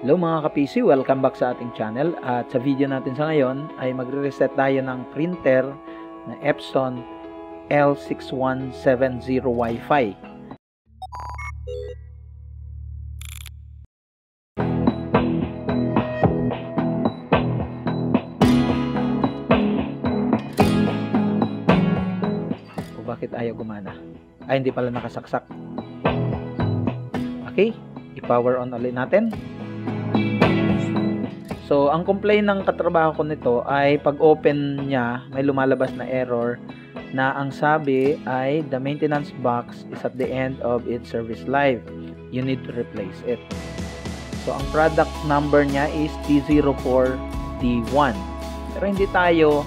Hello mga ka-PC, welcome back sa ating channel. At sa video natin sa ngayon ay magre-reset tayo ng printer na Epson L6170 Wi-Fi. O bakit ayaw gumana? Ay, hindi pala nakasaksak. Okay, i-power on ulit natin. So, ang complaint ng katrabaho ko nito ay pag open niya, may lumalabas na error na ang sabi ay the maintenance box is at the end of its service life. You need to replace it. So, ang product number niya is T04D1. Pero hindi tayo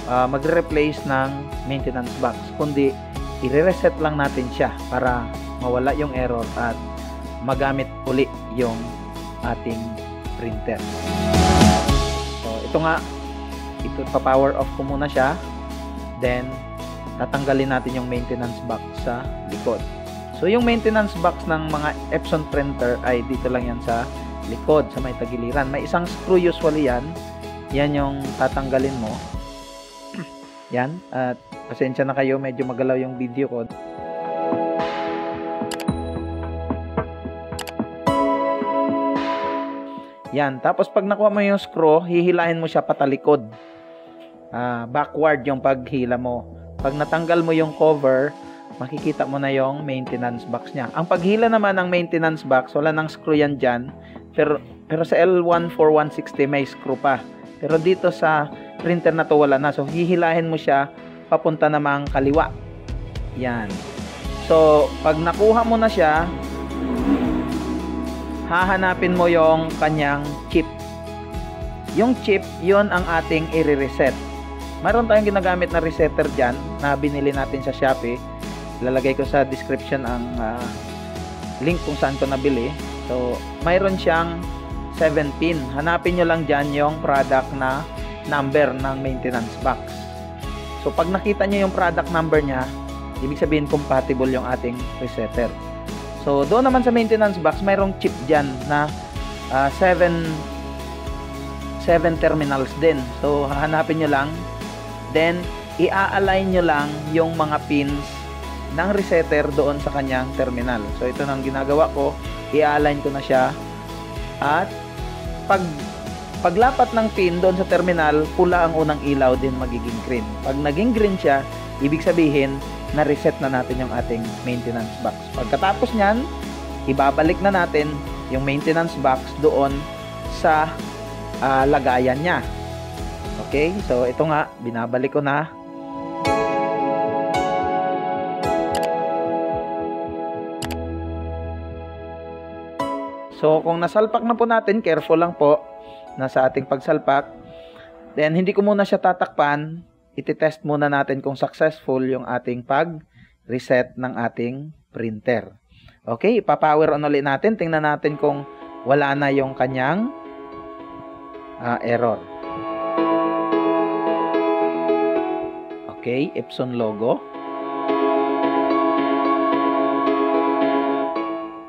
magre-replace ng maintenance box, kundi i-reset lang natin siya para mawala yung error at magamit uli yung ating printer. So, ito nga, pa-power off ko muna siya. Then, tatanggalin natin yung maintenance box sa likod. So, yung maintenance box ng mga Epson printer ay dito lang yan sa likod, sa may tagiliran. May isang screw usually yan. Yan yung tatanggalin mo. Yan. At pasensya na kayo, medyo magalaw yung video ko. Yan. Tapos pag nakuha mo yung screw, hihilahin mo siya patalikod. Backward yung paghila mo. Pag natanggal mo yung cover, makikita mo na yung maintenance box niya. Ang paghila naman ng maintenance box, wala nang screw yan dyan. Pero sa L14160 may screw pa. Pero dito sa printer na to wala na. So hihilahin mo siya papunta namang kaliwa. Yan. So pag nakuha mo na siya, hahanapin mo yung kanyang chip. Yung chip, yun ang ating i-reset. Mayroon tayong ginagamit na resetter dyan na binili natin sa Shopee. Lalagay ko sa description ang link kung saan ko nabili. So, mayroon siyang 7 pin. Hanapin nyo lang dyan yung product na number ng maintenance box. So, pag nakita nyo yung product number nya, ibig sabihin compatible yung ating resetter. So, doon naman sa maintenance box, mayroong chip dyan na 7 terminals din. So, hahanapin nyo lang. Then, i-align nyo lang yung mga pins ng resetter doon sa kanyang terminal. So, ito nang ginagawa ko. I-align ko na siya. At, paglapat ng pin doon sa terminal, pula ang unang ilaw din magiging green. Pag naging green siya, ibig sabihin, na-reset na natin yung ating maintenance box. Pagkatapos nyan, ibabalik na natin yung maintenance box doon sa lagayan nya. Okay? So, ito nga, binabalik ko na. So, kung nasalpak na po natin, careful lang po na sa ating pagsalpak. Then, hindi ko muna siya tatakpan. Iti-test muna natin kung successful yung ating pag-reset ng ating printer. Okay, ipa-power on ulit natin. Tingnan natin kung wala na yung kanyang error. Okay, Epson logo.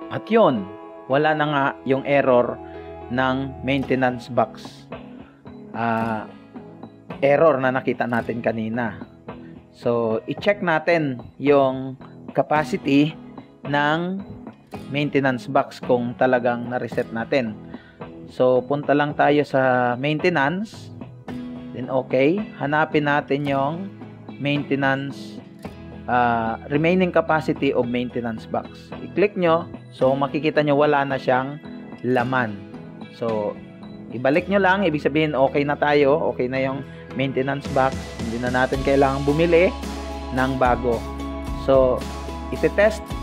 At yun, wala na nga yung error ng maintenance box. Error na nakita natin kanina. So, i-check natin yung capacity ng maintenance box kung talagang na-reset natin. So, punta lang tayo sa maintenance. Then, okay. Hanapin natin yung maintenance remaining capacity of maintenance box. I-click nyo. So, makikita nyo wala na siyang laman. So, ibalik nyo lang. Ibig sabihin, okay na tayo. Okay na yung maintenance box. Hindi na natin kailangang bumili ng bago. So,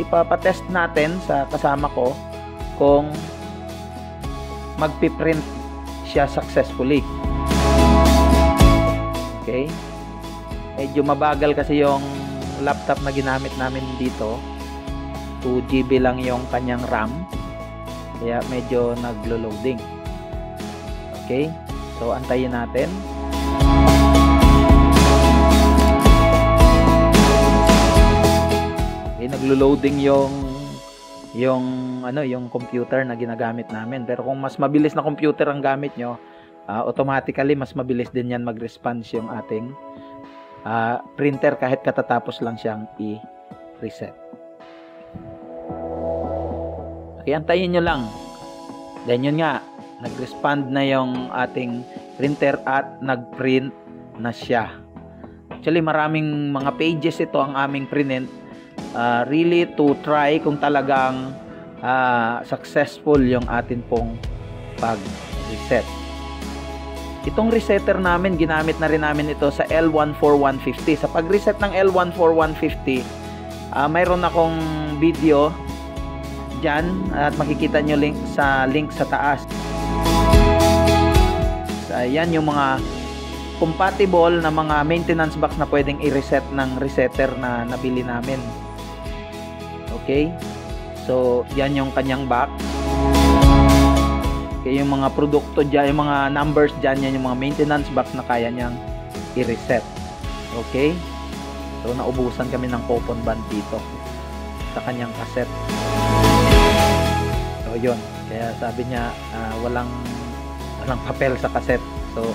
ipapatest natin sa kasama ko kung magpiprint siya successfully. Okay? Medyo mabagal kasi yung laptop na ginamit namin dito. 2 GB lang yung kanyang RAM. Kaya medyo naglo-loading. Okay? So, antayin natin. Naglo-loading yung computer na ginagamit namin. Pero kung mas mabilis na computer ang gamit nyo, automatically mas mabilis din yan mag-response yung ating printer kahit katatapos lang siyang i-reset. Okay, antayin nyo lang. Then yun nga, nag-respond na yung ating printer at nag-print na siya. Actually, maraming mga pages ito ang aming print. Really to try kung talagang successful yung atin pong pag-reset. Itong resetter namin, ginamit na rin namin ito sa L14150. Sa pag-reset ng L14150, mayroon akong video dyan at makikita nyo link sa taas. Ayan yung mga compatible na mga maintenance box na pwedeng i-reset ng resetter na nabili namin. Okay? So, yan yung kanyang box. Okay, yung mga produkto dyan, yung mga numbers dyan, yan yung mga maintenance box na kaya niyang i-reset. Okay? So, naubusan kami ng coupon band dito sa kanyang cassette. So, yun. Kaya sabi niya, walang papel sa cassette. So,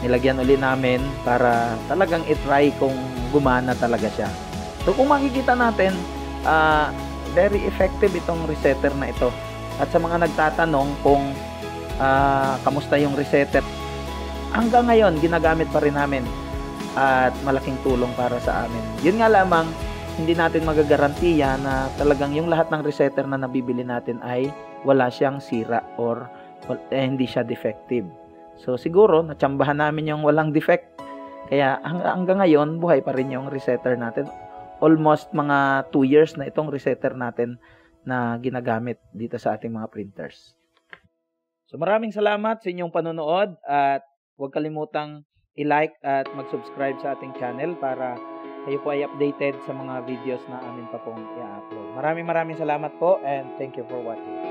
nilagyan uli namin para talagang i-try kung gumana talaga siya. So, kung makikita natin, very effective itong resetter na ito. At sa mga nagtatanong kung kamusta yung resetter, hanggang ngayon, ginagamit pa rin namin at malaking tulong para sa amin. Yun nga lamang, hindi natin magagarantiya na talagang yung lahat ng resetter na nabibili natin ay wala siyang sira or hindi siya defective. So, siguro, natsambahan namin yung walang defect. Kaya, hanggang ngayon, buhay pa rin yung resetter natin. Almost mga 2 years na itong resetter natin na ginagamit dito sa ating mga printers. So, maraming salamat sa inyong panonood at huwag kalimutang i-like at mag-subscribe sa ating channel para kayo po ay updated sa mga videos na amin pa pong i-upload. Maraming salamat po and thank you for watching.